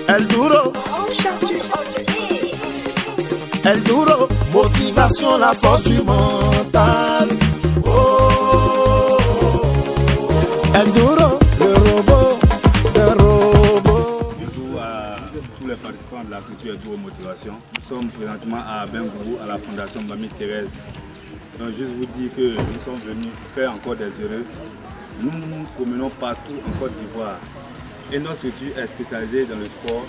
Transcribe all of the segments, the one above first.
El Duro, El Duro, motivation, la force du mental. Oh, El Duro, le robot, le robot. Bonjour à tous les participants de la structure El Duro Motivation. Nous sommes présentement à Bengourou, à la Fondation Mamie Thérèse. Donc juste vous dire que nous sommes venus faire encore des heureux. Nous nous promenons partout en Côte d'Ivoire. Et notre structure est spécialisée dans le sport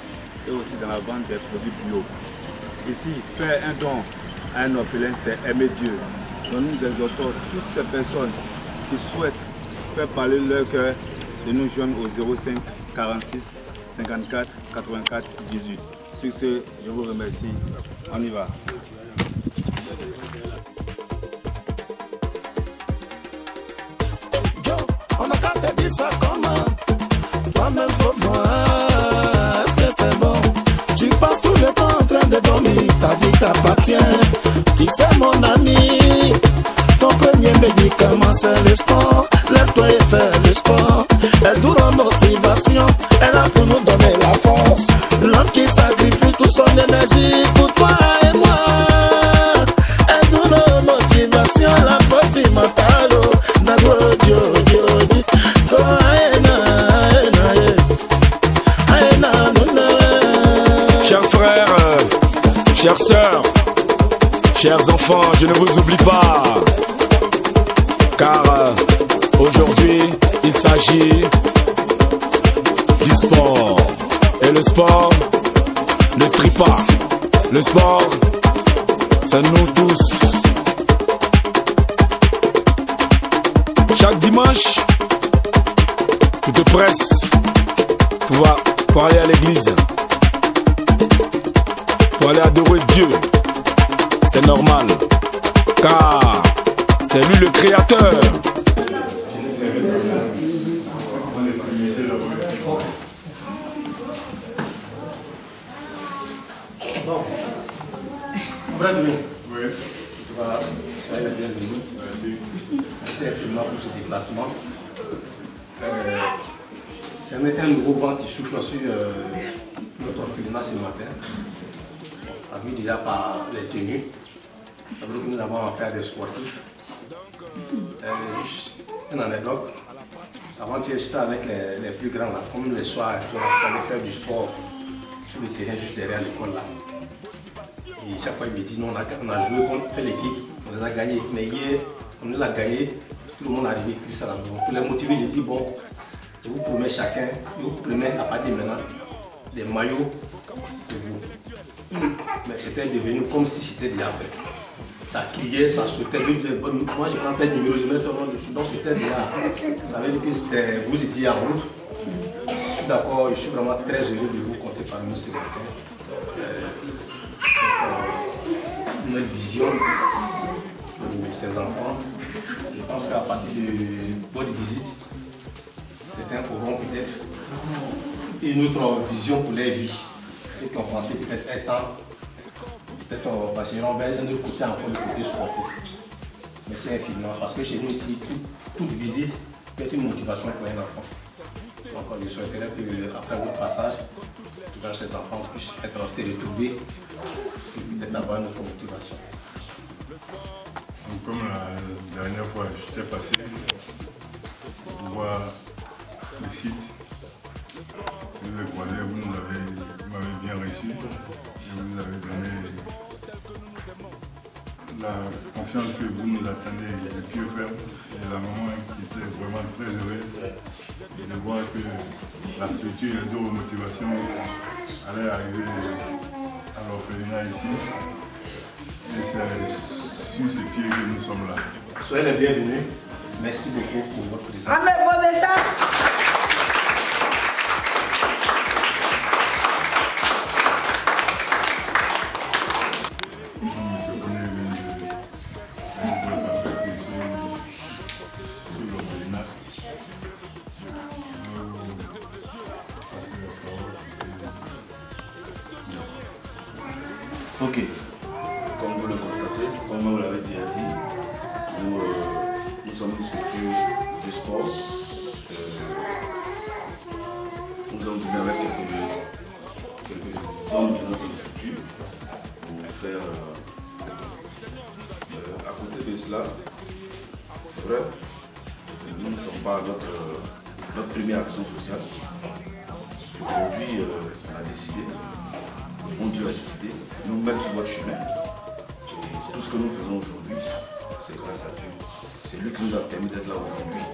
et aussi dans la vente des produits bio. Ici, faire un don à un orphelin, c'est aimer Dieu. Donc nous exhortons toutes ces personnes qui souhaitent faire parler leur cœur de nous joindre au 05 46 54 84 18. Sur ce, je vous remercie. On y va. On a qu'à te dire ça comment? Toi-même faut voir, est-ce que c'est bon? Tu passes tout le temps en train de dormir, ta vie t'appartient. Tu sais mon ami, ton premier médicament c'est le sport. Lève-toi et fais le sport. El Duro motivation, elle a pour nous donner la force. L'homme qui sacrifie toute son énergie pour toi et moi. El Duro motivation, la force du mental. Chers frères, chères sœurs, chers enfants, je ne vous oublie pas. Car aujourd'hui, il s'agit du sport. Et le sport ne trie pas. Le sport, c'est nous tous. Chaque dimanche, tu te presses pour aller à l'église, pour aller adorer Dieu. C'est normal, car c'est lui le créateur. Bon, Bradley, oui. Tu vas soyez la bienvenue. Merci infiniment pour ce déplacement. C'est un gros vent qui souffle sur notre orphelinat ce matin. On a vu déjà par les tenues. Ça veut dire que nous avons affaire à des sportifs. Juste une anecdote. Avant-hier, j'étais avec les plus grands là. Comme les soirs, on allait faire du sport sur le terrain juste derrière l'école là. Et chaque fois, il me dit, non, on a joué, on fait l'équipe, on les a gagnés. Mais hier, on nous a gagnés, tout le monde est arrivé triste à la maison. Pour les motiver, j'ai dit, bon, je vous promets chacun, je vous promets à partir de maintenant, des maillots pour vous. Mais c'était devenu comme si c'était déjà fait. Ça criait, ça sautait. Moi, je prends plein de numéros, je mets ton nom dessus. Donc c'était déjà. Ça veut dire que vous étiez en route. Je suis d'accord, je suis vraiment très heureux de vous compter parmi nous ce matin. Notre vision de ces enfants. Je pense qu'à partir de votre visite, certains auront peut-être une autre vision pour leur vie. Ceux qui ont pensé peut-être un temps, peut-être passeront vers un autre côté, encore le côté sportif. Merci infiniment, parce que chez nous ici, toute visite peut être une motivation pour un enfant. Donc je souhaiterais qu'après votre passage, ces enfants puissent être se retrouver et peut-être avoir une autre motivation. Comme la dernière fois, j'étais passé pour voir le site. Vous avez croisé, vous m'avez bien reçu et vous avez donné la confiance que vous nous attendez, le pied ferme. Et la maman qui était vraiment très heureuse de voir que la structure El Duro Motivation allait arriver à l'orphelinat ici. Et c'est sur ce pied que nous sommes là. Soyez les bienvenus. Merci beaucoup pour votre présence. Ok, comme vous le constatez, comme vous l'avez déjà dit, nous sommes une structure de sport. Nous avons venu avec les communes quelques hommes de notre structure pour faire à côté de cela, c'est vrai, nous ne sommes pas notre première action sociale. Aujourd'hui, on a décidé, le bon Dieu a décidé de nous mettre sur votre chemin. Et tout ce que nous faisons aujourd'hui, c'est grâce à Dieu. C'est lui qui nous a permis d'être là aujourd'hui.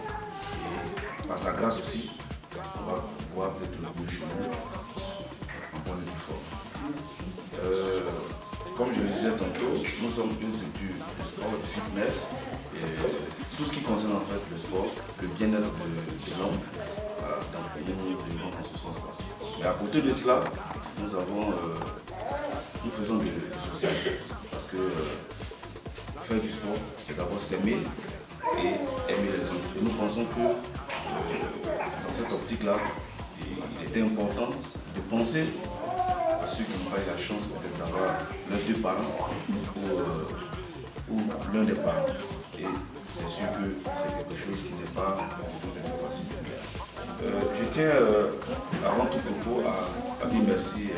Et par sa grâce aussi, on va pouvoir peut-être le bon chemin en bonne et due forme. Comme je le disais tantôt, nous sommes une structure de sport, de fitness, et tout ce qui concerne en fait le sport, le bien-être de l'homme, voilà, donc nous devons dans ce sens-là. Et à côté de cela, nous faisons du social, parce que faire du sport, c'est d'abord s'aimer et aimer les autres. Et nous pensons que dans cette optique-là, il était important de penser à ceux qui n'ont pas eu la chance peut-être d'avoir leurs deux parents ou l'un des parents. Et c'est sûr que c'est quelque chose qui n'est pas facile. Je tiens avant tout propos à dire merci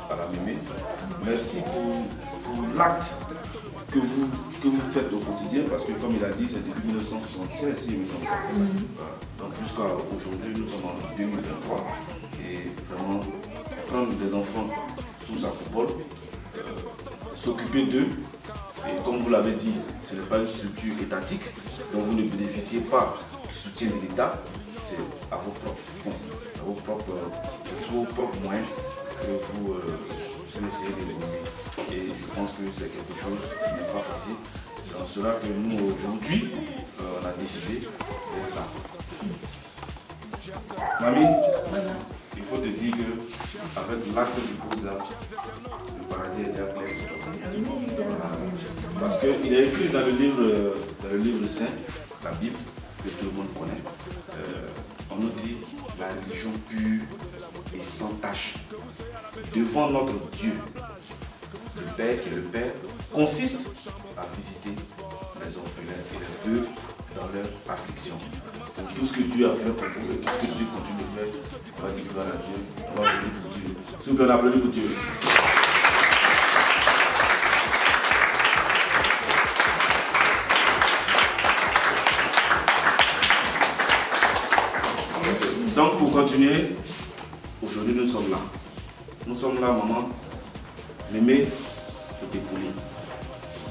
à la Mémé. Merci pour l'acte que vous faites au quotidien, parce que comme il a dit, c'est depuis 1976 si je me trompe pas. Donc jusqu'à aujourd'hui, nous sommes en 2023 et vraiment prendre des enfants sous sa coupole, s'occuper d'eux, et comme vous l'avez dit, ce n'est pas une structure étatique, donc vous ne bénéficiez pas du soutien de l'État, c'est à vos propres fonds, à vos propres moyens que vous essayez de les mener. Et je pense que c'est quelque chose qui n'est pas facile. C'est en cela que nous, aujourd'hui, on a décidé d'être là. Mamie, il faut te dire qu'avec l'acte du cause là, le paradis est déjà clair. Parce qu'il est écrit dans le livre saint, la Bible, que tout le monde connaît. On nous dit la religion pure et sans tache devant notre Dieu. Le Père qui est le Père consiste à visiter les orphelins et les veuves dans leur affliction. Pour tout ce que Dieu a fait pour vous et tout ce que Dieu continue de faire, on va dire gloire à Dieu, on va applaudir pour Dieu. S'il vous plaît, on applaudit pour Dieu. Donc pour continuer, aujourd'hui nous sommes là. Nous sommes là, maman. Mémé, faut t'épauler.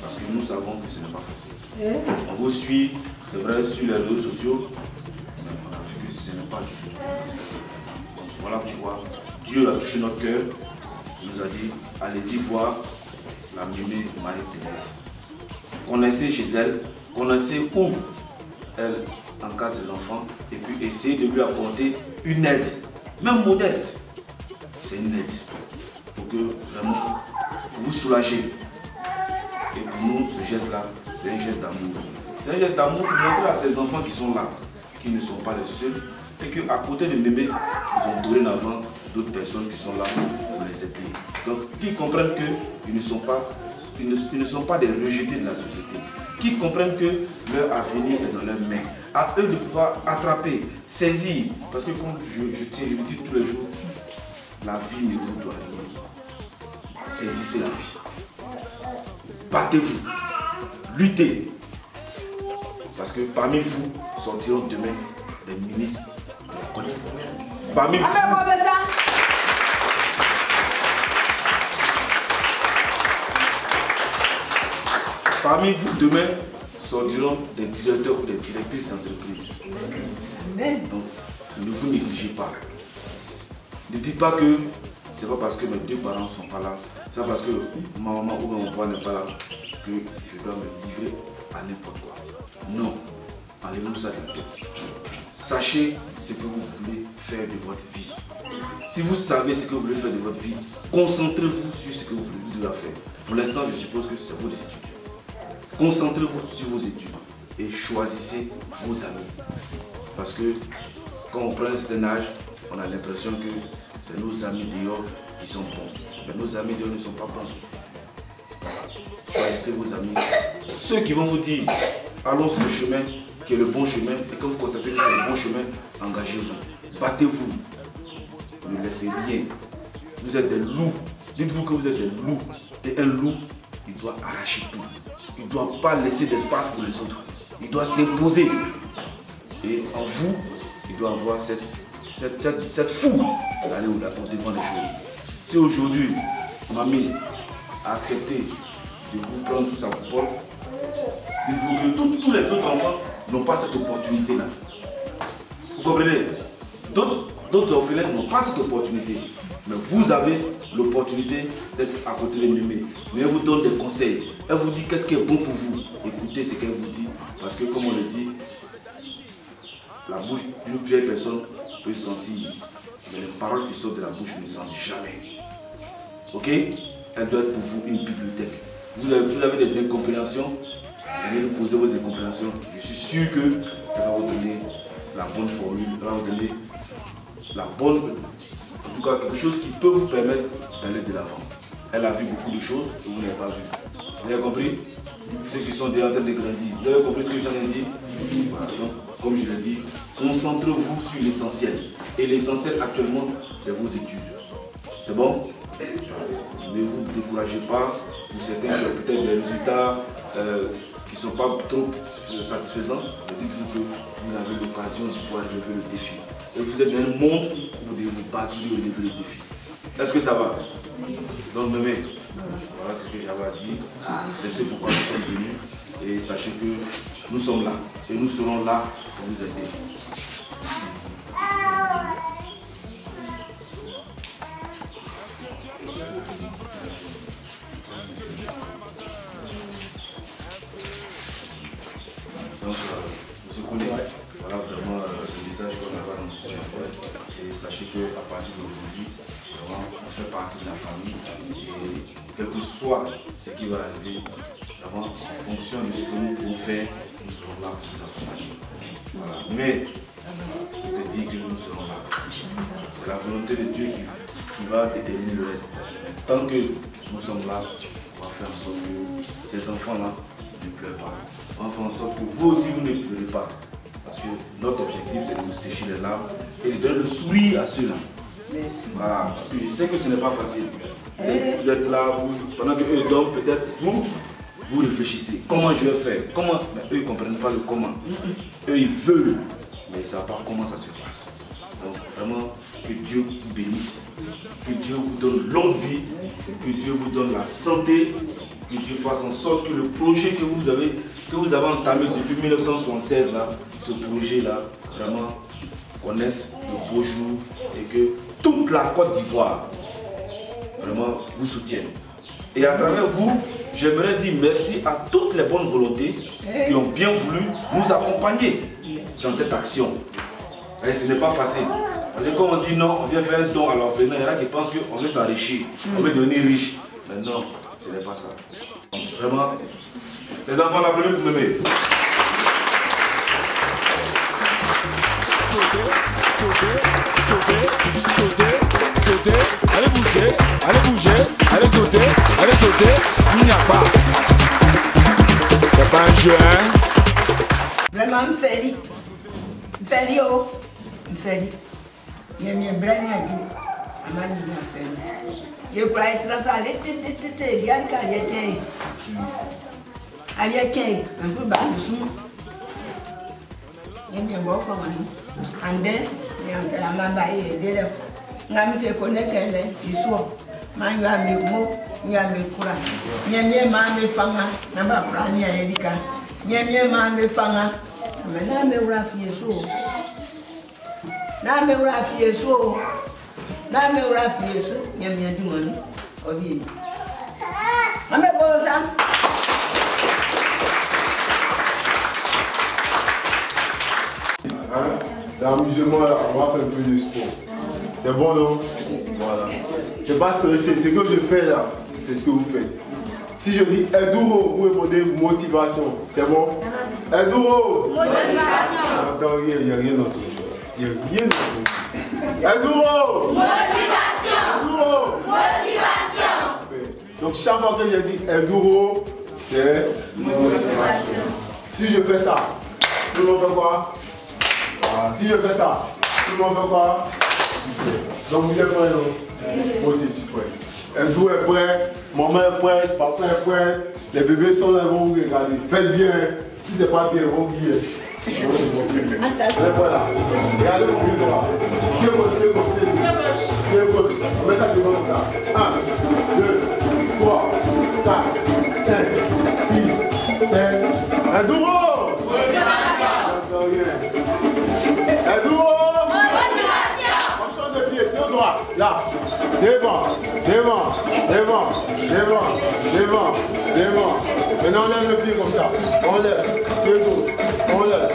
Parce que nous savons que ce n'est pas facile. On vous suit, c'est vrai, sur les réseaux sociaux, mais on a vu que ce n'est pas du tout facile. Donc voilà pourquoi Dieu a touché notre cœur. Il nous a dit, allez-y voir la Mémé Marie-Thérèse. Connaissez chez elle, connaissez où elle encadre ses enfants, et puis essayez de lui apporter une aide, même modeste. C'est une aide pour que vraiment vous soulager. Et pour nous, ce geste-là, c'est un geste d'amour. C'est un geste d'amour pour montrer à ces enfants qui sont là, qui ne sont pas les seuls, et qu'à côté de Mémé, ils ont dorénavant d'autres personnes qui sont là pour les aider. Donc, qu'ils comprennent qu'ils ne sont pas des rejetés de la société, qu'ils comprennent que leur avenir est dans leurs mains. À eux de pouvoir attraper, saisir. Parce que comme je le dis tous les jours, la vie ne vous doit rien. Saisissez la vie. Battez-vous. Luttez. Parce que parmi vous sortiront demain des ministres de la Côte d'Ivoire. Parmi vous. Parmi vous demain sortiront des directeurs ou des directrices d'entreprise. Donc, ne vous négligez pas. Ne dites pas que c'est pas parce que mes deux parents ne sont pas là, c'est pas parce que ma maman ou mon papa n'est pas là que je dois me livrer à n'importe quoi. Non, enlevez-nous ça de la tête. Sachez ce que vous voulez faire de votre vie. Si vous savez ce que vous voulez faire de votre vie, concentrez-vous sur ce que vous devez faire. Pour l'instant, je suppose que c'est vos études. Concentrez-vous sur vos études et choisissez vos amis. Parce que quand on prend un certain âge, on a l'impression que c'est nos amis dehors qui sont bons. Mais nos amis dehors ne sont pas bons. Choisissez vos amis. Ceux qui vont vous dire, allons sur ce chemin qui est le bon chemin, et quand vous constatez que c'est le bon chemin, engagez-vous. Battez-vous. Ne laissez rien vous êtes des loups. Dites-vous que vous êtes des loups. Et un loup, il doit arracher tout. Il ne doit pas laisser d'espace pour les autres. Il doit s'imposer. Et en vous, il doit avoir cette fougue d'aller devant les choses. Si aujourd'hui, mamie a accepté de vous prendre tout ça pour dites-vous que tous les autres enfants n'ont pas cette opportunité-là. Vous comprenez? D'autres orphelins n'ont pas cette opportunité. Mais vous avez l'opportunité d'être à côté de Mémé. Mais elle vous donne des conseils. Elle vous dit qu'est-ce qui est bon pour vous. Écoutez ce qu'elle vous dit. Parce que comme on le dit, la bouche d'une vieille personne peut sentir. Mais les paroles qui sortent de la bouche ne sentent jamais. Ok? Elle doit être pour vous une bibliothèque. Vous avez des incompréhensions. Venez nous poser vos incompréhensions. Je suis sûr qu'elle va vous donner la bonne formule. Elle va vous donner la bonne... En tout cas, quelque chose qui peut vous permettre d'aller de l'avant. Elle a vu beaucoup de choses que vous n'avez pas vu. Vous avez compris? Ceux qui sont déjà en train de grandir. Vous avez compris ce que je viens de dire? Voilà. Donc, comme je l'ai dit, concentrez-vous sur l'essentiel. Et l'essentiel actuellement, c'est vos études. C'est bon? Ne vous découragez pas. Pour certains, peut-être des résultats qui ne sont pas trop satisfaisants. Mais dites-vous que vous avez l'occasion de pouvoir relever le défi. Et vous êtes dans un monde où vous devez vous battre pour relever le défi. Est-ce que ça va? Donc, Mémé, voilà ce que j'avais à dire. C'est ce pourquoi nous sommes venus. Et sachez que nous sommes là. Et nous serons là pour vous aider. Donc, monsieur Koulé, voilà vraiment le message qu'on a dans ce soir. Et sachez qu'à partir d'aujourd'hui, on fait partie de la famille. Et quel que soit ce qui va arriver, vraiment, en fonction de ce que nous pouvons faire, nous serons là pour vous accompagner. Voilà. Mais, je te dis que nous serons là. C'est la volonté de Dieu qui va déterminer le reste. Tant que nous sommes là, on va faire en sorte que ces enfants-là ne pleurent pas. On va faire en sorte que vous aussi, vous ne pleurez pas. Parce que notre objectif, c'est de vous sécher les larmes et de donner le sourire à ceux-là. Voilà, parce que je sais que ce n'est pas facile. Vous êtes là, pendant qu'eux dorment, peut-être vous réfléchissez. Comment je vais faire? Comment? Mais eux, ils ne comprennent pas le comment. Eux, ils veulent, mais ils ne savent pas comment ça se passe. Donc, vraiment, que Dieu vous bénisse. Que Dieu vous donne longue vie. Que Dieu vous donne la santé. Que Dieu fasse en sorte que le projet que vous avez entamé depuis 1976, là, ce projet-là, vraiment, connaisse de beaux jours et que toute la Côte d'Ivoire, vraiment, vous soutienne. Et à travers vous, j'aimerais dire merci à toutes les bonnes volontés qui ont bien voulu nous accompagner dans cette action. Et ce n'est pas facile. Parce que quand on dit non, on vient faire un don à l'orphelinat, il y en a qui pensent qu'on veut s'enrichir, on veut devenir riche. Mais non, ce n'est pas ça. Donc, vraiment, les enfants, l'applaudissent pour Mémé. Sauter, allez bouger, allez sauter, il n'y a pas. C'est pas un jeu, hein? Vraiment, m'feli oh, m'feli. Il y a une blague à dire, amani m'feli. Je crois être ça, allez, il y a un peu bas dessous. Il y a un bon comme un. And then, la mamba est derrière. Ngami se connecte les soirs. Man ya me mo, ya me kura. Nyemye ma me fanga, na ba kura ni ayedika. Nyemye ma me fanga. Na me ura fieso. Na me ura fieso. Na me ura fieso. Nyemye di moni. Obi. Ame bosa. L'amusement, on va faire un peu de sport. C'est bon, non? Voilà. C'est pas stressé. Ce que je fais là, c'est ce que vous faites. Si je dis Enduro, vous répondez motivation. C'est bon? Enduro! Motivation! Attends, il n'y a rien d'autre. Il n'y a rien d'autre. Enduro! Motivation! Enduro! Motivation! Donc chaque fois que je dis Enduro, c'est motivation. Si je fais ça, tout le monde fait quoi? Si je fais ça, tout le monde fait quoi? Donc vous êtes prêts, non? Moi aussi je suis prêt. Andrew est prêt, maman est prête, papa est prêt, les bébés sont là, ils vont vous regarder. Faites bien, si c'est pas bien, ils vont oublier. Voilà. Regardez mon pied droit. Pied gauche, pied gauche, pied gauche. Pied gauche. On met ça devant comme ça. 1, 2, 3, 4, 5, 6, 7. Un douveau! Un douveau! On change de pied, pied droit. Là. Devant, devant, devant, devant, devant, devant. Maintenant on lève le pied comme ça. On lève, pied gauche. On lève.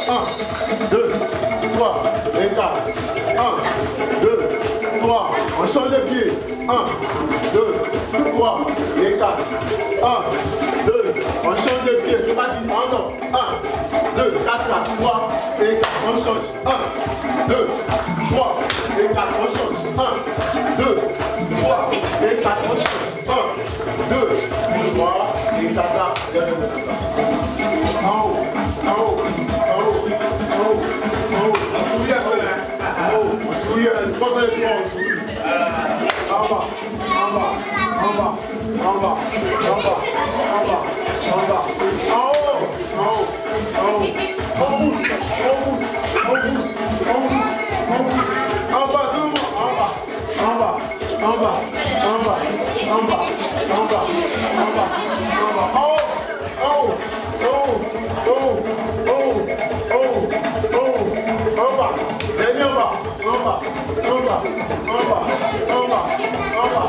1, 2, 3 et 4. 1, 2, 3. On change de pied. 1, 2, 3 et 4. 1, 2. On change de pied. C'est parti. Pardon. 1, 2, 4, 4, 3 et 4. On change. 1, 2, 3 et 4. On change. 1, 2, 3 et 4. On change. 1, 2, 3 et 4. Regardez-moi comme ça. En haut. En haut. Oui, trois fois les trois, on sourit. En bas, en bas, en bas, en bas, en bas, en bas, en bas. En haut, en haut, en haut. On pousse, on pousse, on pousse, on pousse, on pousse. En bas, tout le monde, en bas, en bas, en bas, en bas, en bas, en bas, en bas, en bas. En haut, en haut, en haut, en haut, en haut, en haut, en bas. Dernier en bas, en bas, en bas, en bas, en bas, en bas,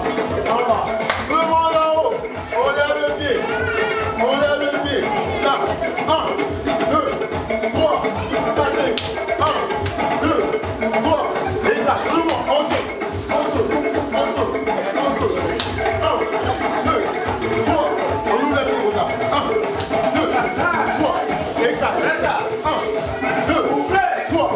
en bas. Tout le monde en haut, on lève le pied, on lève le pied. Là, 1, 2, 3, 4, 5, 1, 2, 3, et là, tout le monde, on saute, on saute, on saute, on saute. 1, 2, 3, on ouvre le pied comme ça. 1, 2, 3, et 4. 1, 2, 3,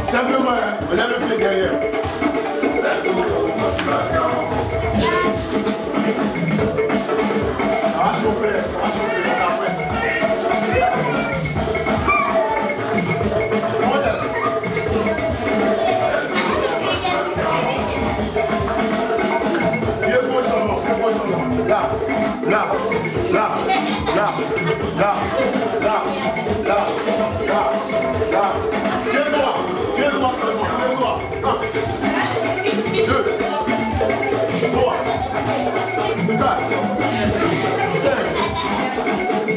simplement, on lève le pied derrière. Ça va chauffer, après. On lève. Pied gauche en bas, pied gauche en bas. Là, là, là, là, là, là, là, là, là. Pied droit. 1, 2, 3, 4, 5,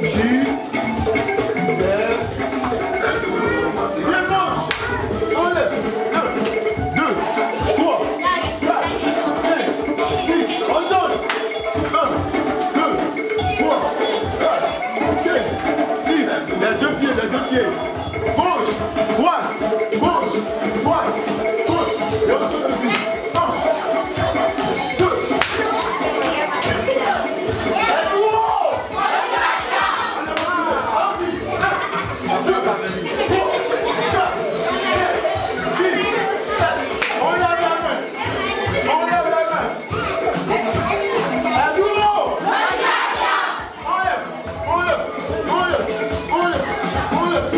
6, 7. Bien gauche. On lève. 1, 2, 3, 4, 5, 6. On change. 1, 2, 3, 4, 5, 6. Les deux pieds, les deux pieds. Gauche, droite, gauche, droite, gauche. Et on saute dessus. 1, 2. On lève, on lève, on lève, on lève, on lève,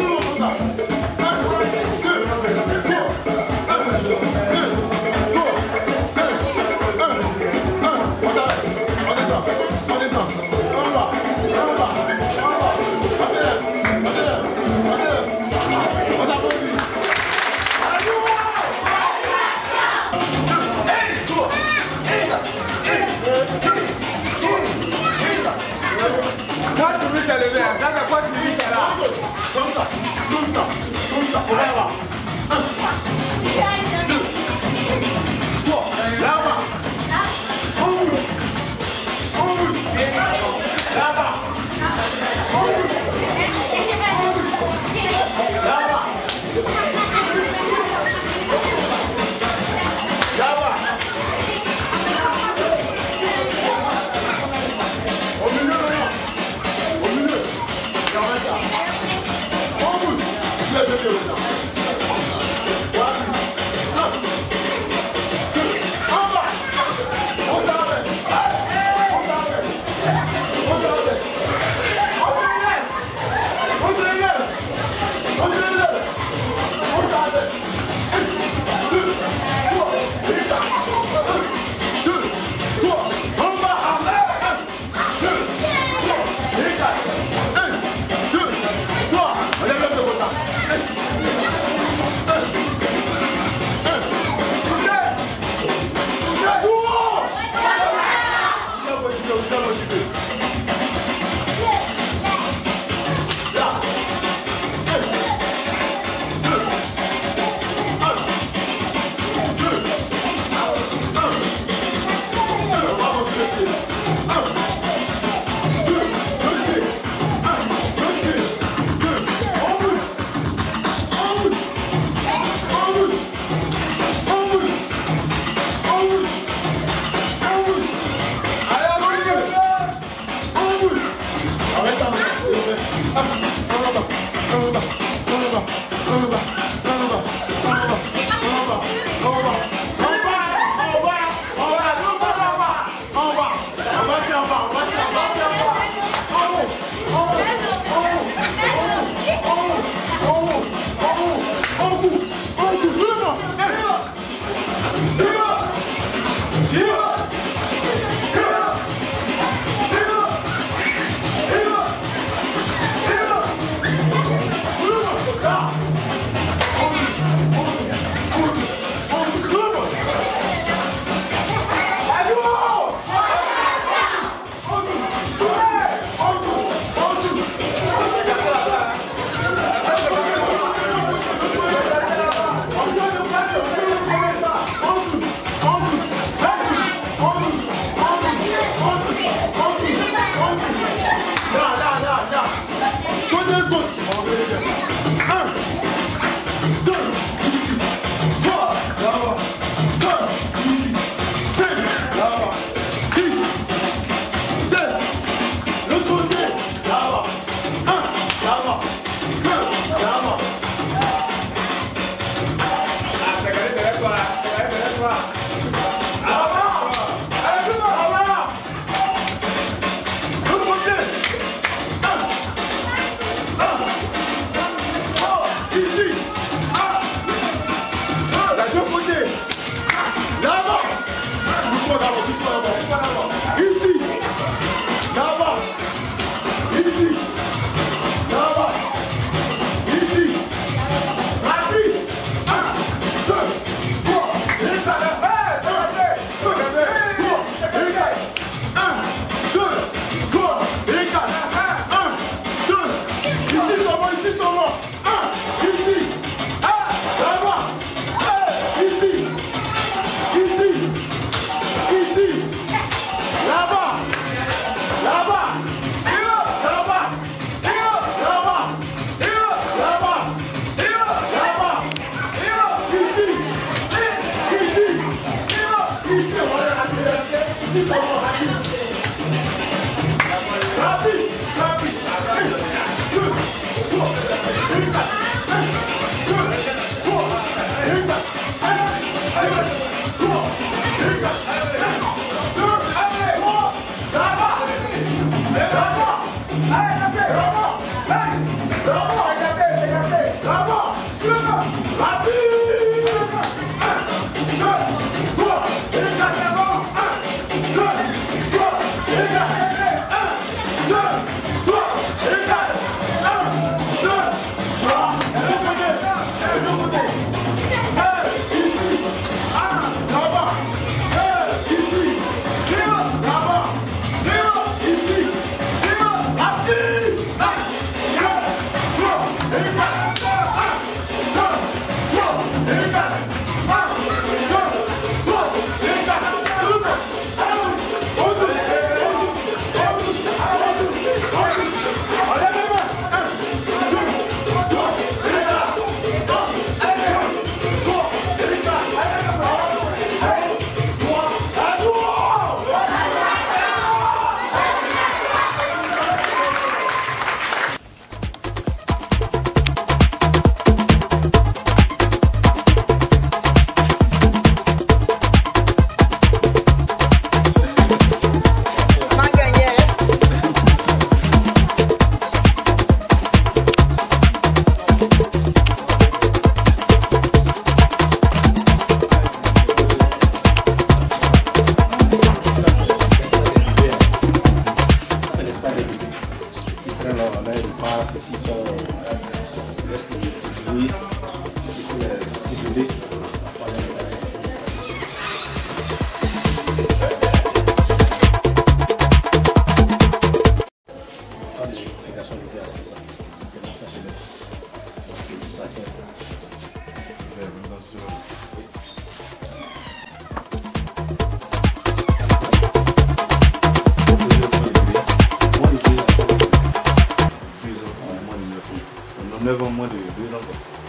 Moins de 2 ans.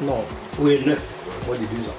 Non, oui, 9, moins de 2 ans.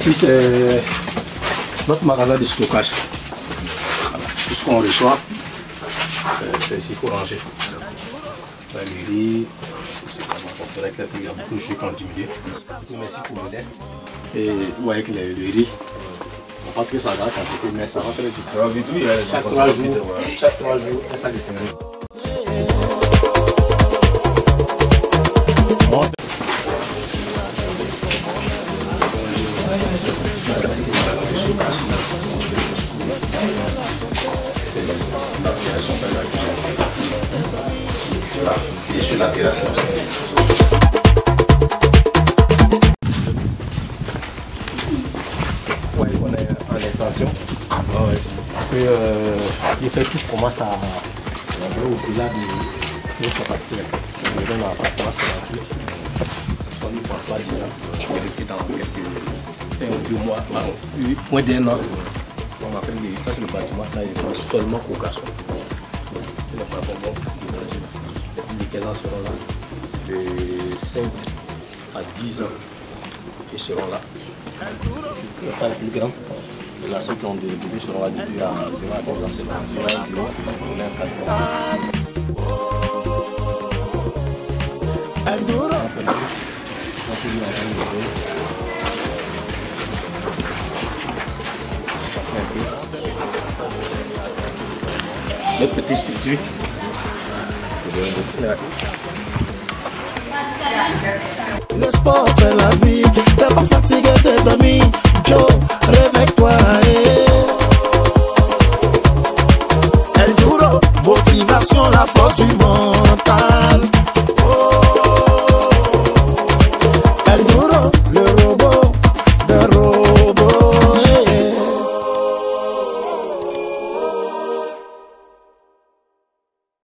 Ici, c'est notre magasin de stockage. Voilà. Tout ce qu'on reçoit, c'est ici qu'il faut ranger. Le riz, c'est vrai que il y a beaucoup de choses qui ont diminué. Merci pour le lait. Et vous voyez que le riz, on pense que ça va quantité, mais ça va très vite. Ça va vite, oui. Chaque 3 jours, un sac de céréales. Et sur la terrasse, là aussi. Oui, on est en extension. L'effectif commence à au-delà de notre capacité. On est dans l'appartement, c'est on ne pense pas déjà. On est dans quelques 1 ou 2 mois, moins d'1 an. On va faire ça sur le bâtiment, ça est seulement qu'au garçon. Ce n'est pas bon. Les gens seront là de 5 à 10 ans. Ils seront là. La salle plus grande. Là, ceux qui ont des bébés seront là depuis à 0 à 15 ans. C'est là. Les petites structures. Le sport c'est la vie, t'es pas fatigué de dormir. Joe, réveille-toi. El Duro, motivation, la force du monde.